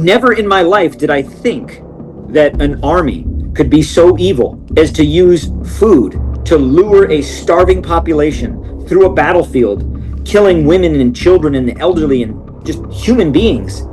Never in my life did I think that an army could be so evil as to use food to lure a starving population through a battlefield, killing women and children and the elderly and just human beings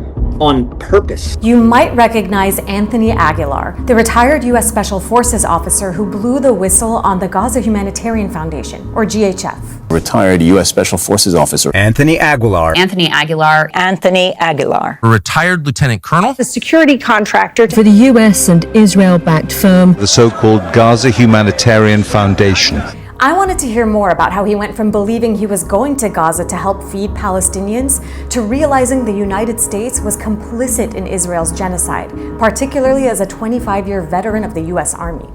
on purpose. You might recognize Anthony Aguilar, the retired U.S. Special Forces officer who blew the whistle on the Gaza Humanitarian Foundation, or GHF. Retired U.S. Special Forces officer Anthony Aguilar. Anthony Aguilar. Anthony Aguilar. A retired lieutenant colonel. The security contractor for the U.S. and Israel-backed firm, the so-called Gaza Humanitarian Foundation. I wanted to hear more about how he went from believing he was going to Gaza to help feed Palestinians to realizing the United States was complicit in Israel's genocide, particularly as a 25-year veteran of the U.S. Army.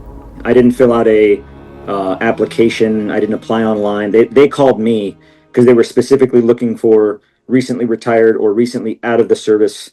I didn't fill out a application. I didn't apply online. They called me because they were specifically looking for recently retired or recently out of the service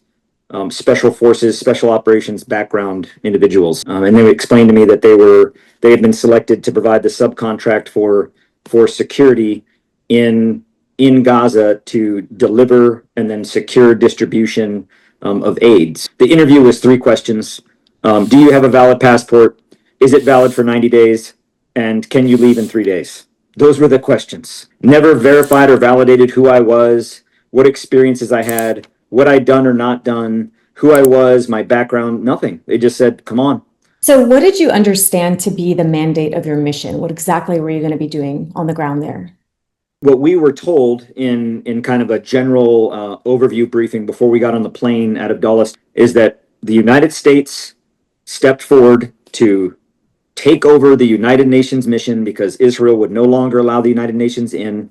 special forces, special operations background individuals. And they explained to me that they had been selected to provide the subcontract for security in Gaza to deliver and then secure distribution of aids. The interview was 3 questions. Do you have a valid passport? Is it valid for 90 days? And can you leave in 3 days? Those were the questions. Never verified or validated who I was, what experiences I had, what I'd done or not done, who I was, my background, nothing. They just said, come on. So what did you understand to be the mandate of your mission? What exactly were you going to be doing on the ground there? What we were told in kind of a general overview briefing before we got on the plane out of Dulles is that the United States stepped forward to take over the United Nations mission because Israel would no longer allow the United Nations in,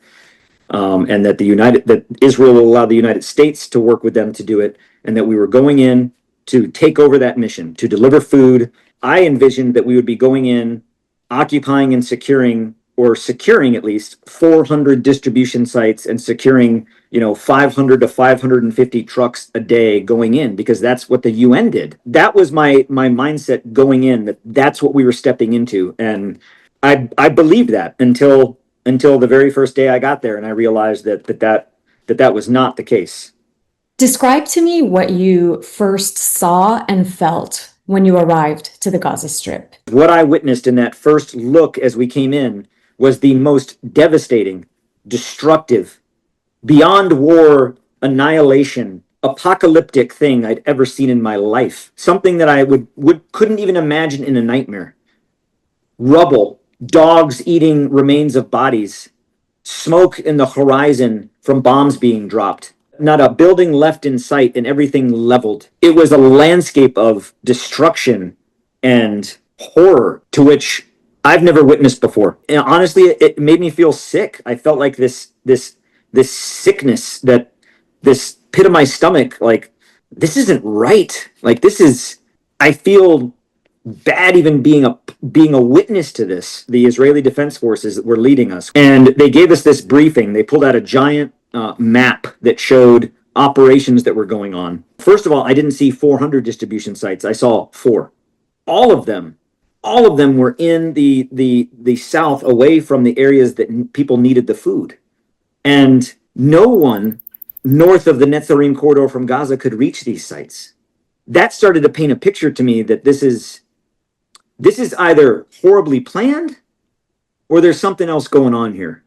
and that Israel will allow the United States to work with them to do it, and that we were going in to take over that mission, to deliver food. I envisioned that we would be going in, occupying and securing at least 400 distribution sites and securing, 500 to 550 trucks a day going in, because that's what the UN did. That was my mindset going in, that's what we were stepping into. And I believed that until the very first day I got there, and I realized that was not the case. Describe to me what you first saw and felt when you arrived to the Gaza Strip. What I witnessed in that first look as we came in was the most devastating, destructive, beyond war, annihilation, apocalyptic thing I'd ever seen in my life. Something that I couldn't even imagine in a nightmare. Rubble, dogs eating remains of bodies, smoke in the horizon from bombs being dropped. Not a building left in sight and everything leveled. It was a landscape of destruction and horror to which I've never witnessed before. And honestly, it made me feel sick. I felt like this sickness, this pit of my stomach, like, this isn't right. Like, I feel bad even being a witness to this. The Israeli Defense Forces were leading us, and they gave us this briefing. They pulled out a giant map that showed operations that were going on. First of all, I didn't see 400 distribution sites. I saw 4. All of them were in the south, away from the areas that people needed the food. And no one north of the Netzarim corridor from Gaza could reach these sites. That started to paint a picture to me that this is either horribly planned or there's something else going on here.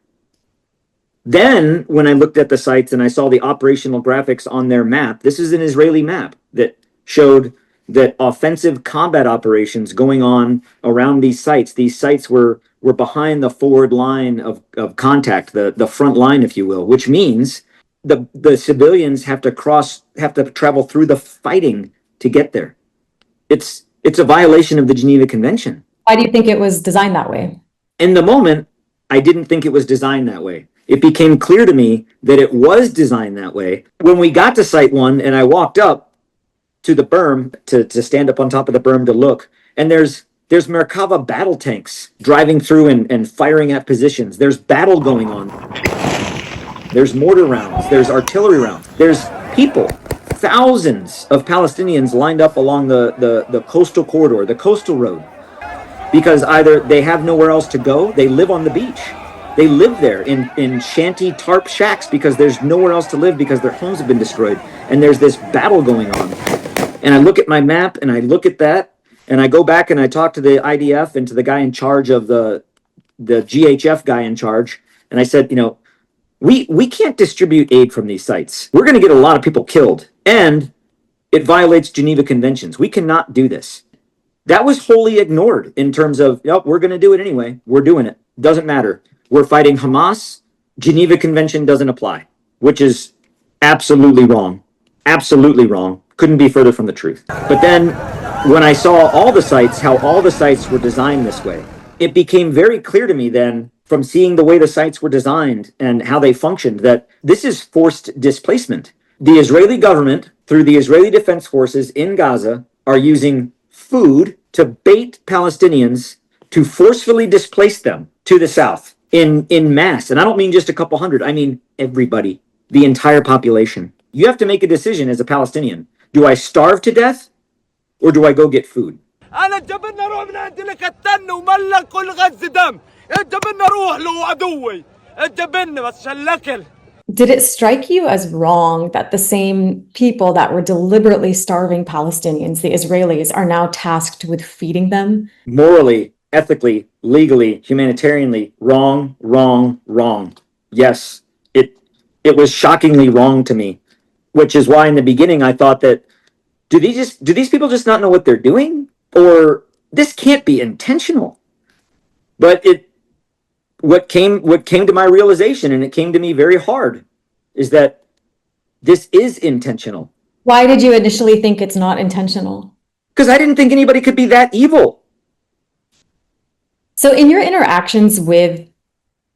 Then, when I looked at the sites and I saw the operational graphics on their map, this is an Israeli map that showed that offensive combat operations going on around these sites. These sites were behind the forward line of contact, the front line, if you will, which means the civilians have to travel through the fighting to get there. It's a violation of the Geneva Convention. Why do you think it was designed that way? In the moment, I didn't think it was designed that way. It became clear to me that it was designed that way when we got to Site 1 and I walked up to the berm to stand up on top of the berm to look, and there's Merkava battle tanks driving through and firing at positions. There's battle going on. There's mortar rounds. There's artillery rounds. There's people, thousands of Palestinians lined up along the coastal corridor, the coastal road, because either they have nowhere else to go, they live on the beach. They live there in shanty tarp shacks because there's nowhere else to live because their homes have been destroyed. And there's this battle going on. And I look at my map and I look at that and I go back and I talk to the IDF and to the guy in charge of the GHF guy in charge. And I said, we can't distribute aid from these sites. We're going to get a lot of people killed, and it violates Geneva Conventions. We cannot do this. That was wholly ignored in terms of, yep, we're going to do it anyway. We're doing it. Doesn't matter. We're fighting Hamas. Geneva Convention doesn't apply, which is absolutely wrong. Absolutely wrong. Couldn't be further from the truth. But then when I saw all the sites, how all the sites were designed this way, it became very clear to me then from seeing the way the sites were designed and how they functioned that this is forced displacement. The Israeli government, through the Israeli Defense Forces in Gaza, are using food to bait Palestinians to forcefully displace them to the south in mass. And I don't mean just a couple hundred, I mean everybody, the entire population. You have to make a decision as a Palestinian. Do I starve to death or do I go get food? انا جبنا اروح من عندي لك التن وملك كل غزه دم. جبنا اروح له عدوي. جبنا بس شلكل. Did it strike you as wrong that the same people that were deliberately starving Palestinians, the Israelis, are now tasked with feeding them? Morally, ethically, legally, humanitarianly, wrong, wrong, wrong. Yes, it was shockingly wrong to me, which is why in the beginning I thought that do these people just not know what they're doing, or this can't be intentional? But what came to my realization, and it came to me very hard, is that this is intentional. Why did you initially think it's not intentional? Because I didn't think anybody could be that evil. So in your interactions with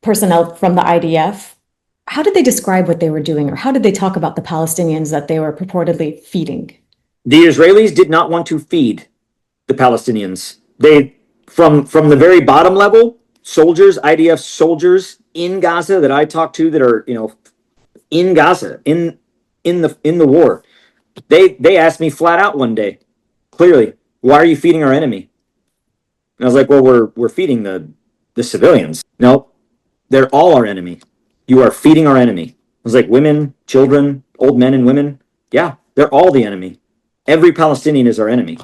personnel from the IDF, how did they describe what they were doing, or how did they talk about the Palestinians that they were purportedly feeding? The Israelis did not want to feed the Palestinians. They, from the very bottom level, soldiers, IDF soldiers in Gaza that I talked to that are, in Gaza, in the war, they asked me flat out one day, clearly, why are you feeding our enemy? And I was like, well, we're feeding the civilians. No, they're all our enemy. You are feeding our enemy. I was like, women, children, old men and women. Yeah, they're all the enemy. Every Palestinian is our enemy.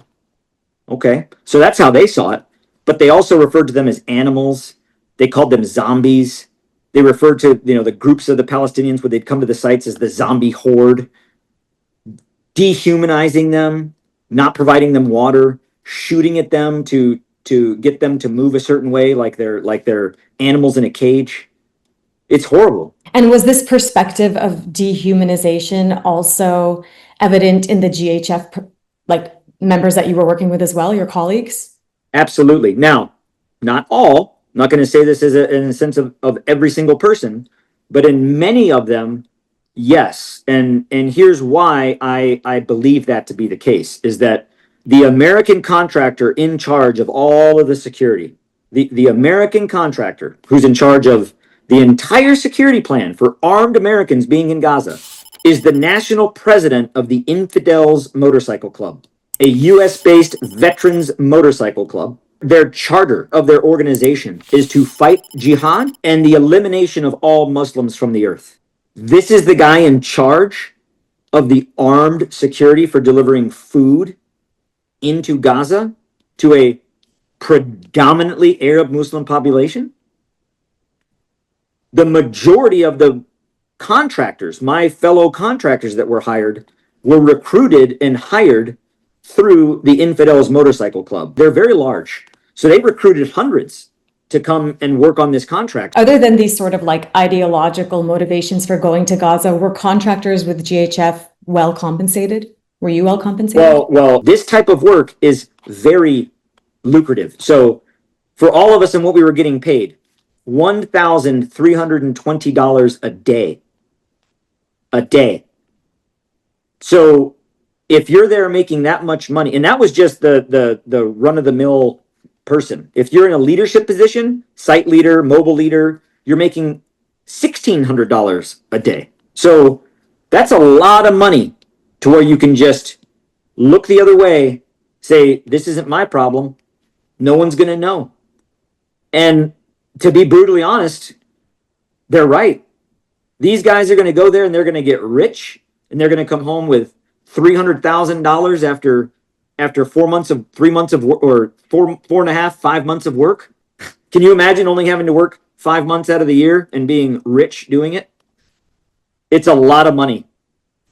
Okay, so that's how they saw it. But they also referred to them as animals. They called them zombies. They referred to, the groups of the Palestinians when they'd come to the sites as the zombie horde, dehumanizing them, not providing them water, shooting at them to get them to move a certain way, like they're animals in a cage. It's horrible. And was this perspective of dehumanization also evident in the GHF, members that you were working with as well, your colleagues? Absolutely. Now, not all. I'm not going to say this in a sense of every single person, but in many of them, yes. And here's why I believe that to be the case, is that the American contractor in charge of all of the security, the American contractor who's in charge of the entire security plan for armed Americans being in Gaza, is the national president of the Infidels Motorcycle Club, a US-based veterans motorcycle club. Their charter of their organization is to fight jihad and the elimination of all Muslims from the earth. This is the guy in charge of the armed security for delivering food into Gaza to a predominantly Arab Muslim population. The majority of the contractors, my fellow contractors that were hired, were recruited and hired through the Infidels Motorcycle Club. They're very large. So they recruited hundreds to come and work on this contract. Other than these sort of ideological motivations for going to Gaza, were contractors with GHF well compensated? Were you well compensated? Well, this type of work is very lucrative. So for all of us and what we were getting paid, $1,320 a day. A day. So if you're there making that much money, and that was just the run-of-the-mill person. If you're in a leadership position, site leader, mobile leader, you're making $1,600 a day. So that's a lot of money to where you can just look the other way, say, this isn't my problem. No one's going to know. And to be brutally honest, they're right. These guys are going to go there and they're going to get rich, and they're going to come home with $300,000 after 3 months of work, or 4.5, 5 months of work. Can you imagine only having to work 5 months out of the year and being rich doing it? It's a lot of money.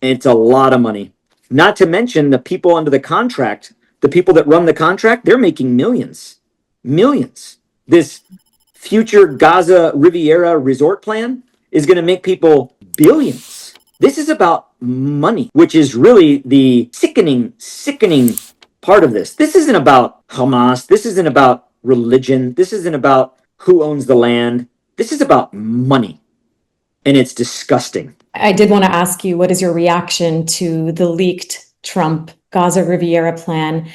It's a lot of money. Not to mention the people under the contract, the people that run the contract, they're making millions. Millions. This future Gaza Riviera resort plan is going to make people billions. This is about money, which is really the sickening part of this. This isn't about Hamas. This isn't about religion. This isn't about who owns the land. This is about money. And it's disgusting. I did want to ask you, what is your reaction to the leaked Trump Gaza Riviera plan,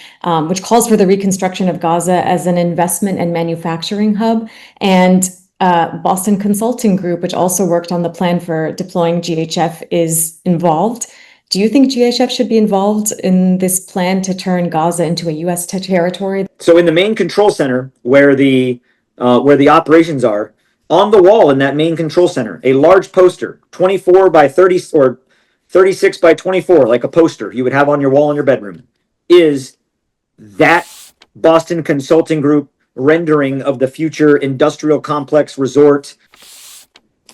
which calls for the reconstruction of Gaza as an investment and manufacturing hub, and Boston Consulting Group, which also worked on the plan for deploying GHF, is involved. Do you think GHF should be involved in this plan to turn Gaza into a U.S. territory? So in the main control center, where the operations are, on the wall in that main control center, a large poster, 24 by 30 or 36 by 24, like a poster you would have on your wall in your bedroom, is that Boston Consulting Group rendering of the future industrial complex resort.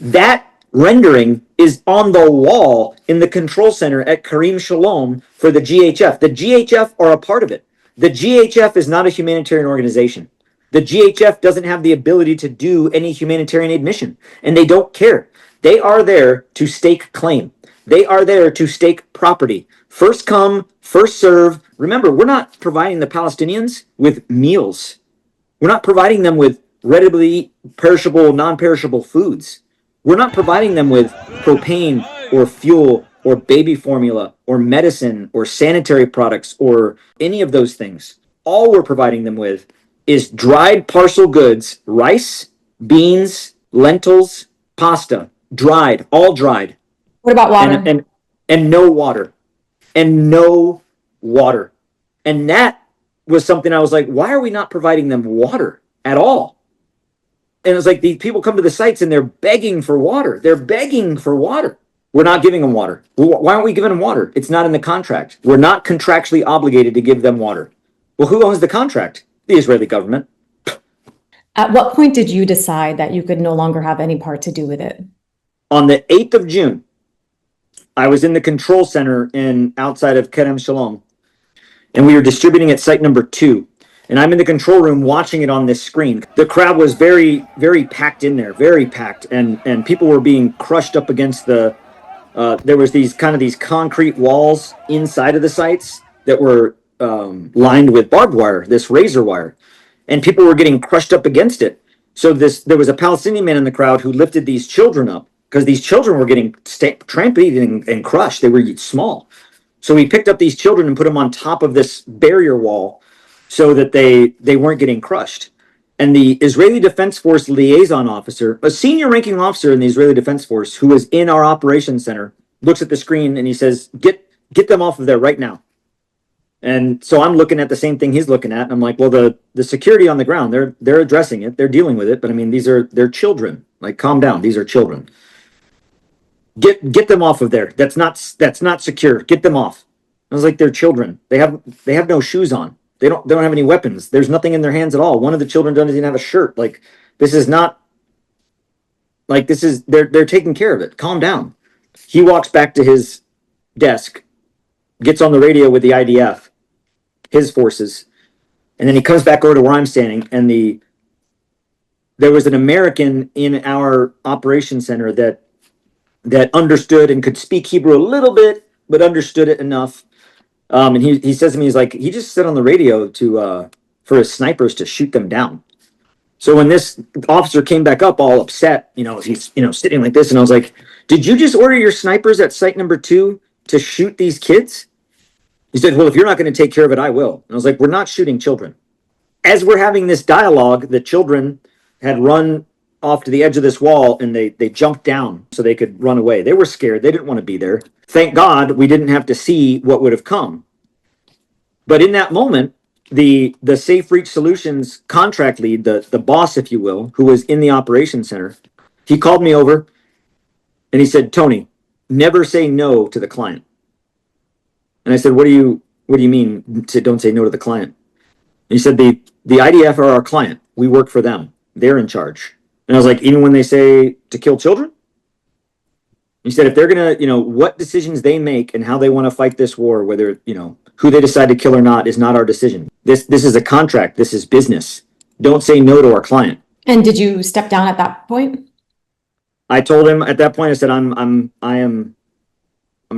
That rendering is on the wall in the control center at Karim Shalom for the GHF. The GHF are a part of it. The GHF is not a humanitarian organization. The GHF doesn't have the ability to do any humanitarian aid mission, and they don't care. They are there to stake claim. They are there to stake property. First come, first serve. Remember, we're not providing the Palestinians with meals. We're not providing them with readily perishable, non-perishable foods. We're not providing them with propane or fuel or baby formula or medicine or sanitary products or any of those things. All we're providing them with is dried parcel goods, rice, beans, lentils, pasta, dried, all dried. What about water? And no water. And no water. And that was something I was like, why are we not providing them water at all? And it's like these people come to the sites and they're begging for water. They're begging for water. We're not giving them water. Why aren't we giving them water? It's not in the contract. We're not contractually obligated to give them water. Well, who owns the contract? The Israeli government. At what point did you decide that you could no longer have any part to do with it? On the 8th of June, I was in the control center outside of Kerem Shalom, and we were distributing at site number 2. And I'm in the control room watching it on this screen. The crowd was very, very packed in there, very packed, and people were being crushed up against there was these concrete walls inside of the sites that were lined with barbed wire, this razor wire, and people were getting crushed up against it. So there was a Palestinian man in the crowd who lifted these children up because these children were getting trampled and crushed. They were small. So he picked up these children and put them on top of this barrier wall so that they weren't getting crushed. And the Israeli Defense Force liaison officer, a senior ranking officer in the Israeli Defense Force who was in our operations center, looks at the screen and he says, get them off of there right now. And so I'm looking at the same thing he's looking at. And I'm like, well, the security on the ground, they're addressing it. They're dealing with it. But I mean, they're children. Like, calm down. These are children. Get them off of there. That's not secure. Get them off. I was like, they're children. They have no shoes on. They don't have any weapons. There's nothing in their hands at all. One of the children doesn't even have a shirt. Like, this is not like this is they're taking care of it. Calm down. He walks back to his desk, gets on the radio with the IDF, his forces, and then he comes back over to where I'm standing, and there was an American in our operations center that understood and could speak Hebrew a little bit, but understood it enough. And he says to me, he's like, he just said on the radio for his snipers to shoot them down. So when this officer came back up all upset, he's sitting like this, and I was like, did you just order your snipers at site number 2 to shoot these kids? He said, well, if you're not going to take care of it, I will. And I was like, we're not shooting children. As we're having this dialogue, the children had run off to the edge of this wall and they jumped down so they could run away. They were scared. They didn't want to be there. Thank God we didn't have to see what would have come. But in that moment, the Safe Reach Solutions contract lead, the boss, if you will, who was in the operations center, he called me over and he said, Tony, never say no to the client. And I said, what do you mean to don't say no to the client? And he said, the IDF are our client. We work for them. They're in charge. And I was like, even when they say to kill children? He said, if they're going to, what decisions they make and how they want to fight this war, whether, who they decide to kill or not is not our decision. This is a contract. This is business. Don't say no to our client. And did you step down at that point? I told him at that point, I said, I'm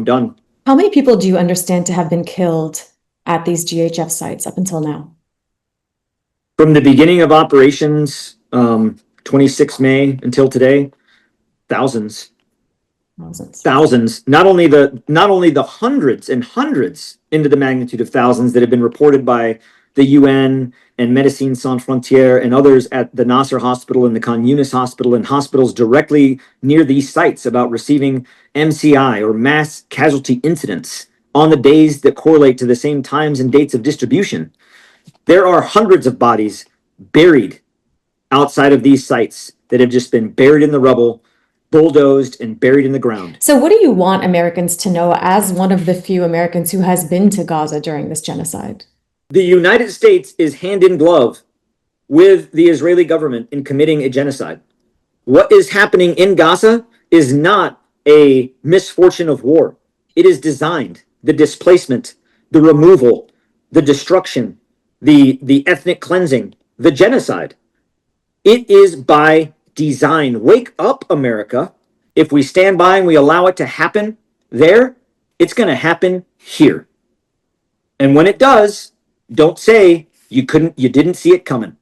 done. How many people do you understand to have been killed at these GHF sites up until now? From the beginning of operations, 26 May until today, thousands. Not only the hundreds and hundreds into the magnitude of thousands that have been reported by the UN and Médecins Sans Frontières and others at the Nasser Hospital and the Khan Yunis Hospital and hospitals directly near these sites about receiving MCI or mass casualty incidents on the days that correlate to the same times and dates of distribution. There are hundreds of bodies buried outside of these sites that have just been buried in the rubble, bulldozed and buried in the ground. So what do you want Americans to know as one of the few Americans who has been to Gaza during this genocide? The United States is hand in glove with the Israeli government in committing a genocide. What is happening in Gaza is not a misfortune of war. It is designed. The displacement, the removal, the destruction, the ethnic cleansing, the genocide. It is by design. Wake up, America. If we stand by and we allow it to happen there, it's going to happen here. And when it does, don't say you didn't see it coming.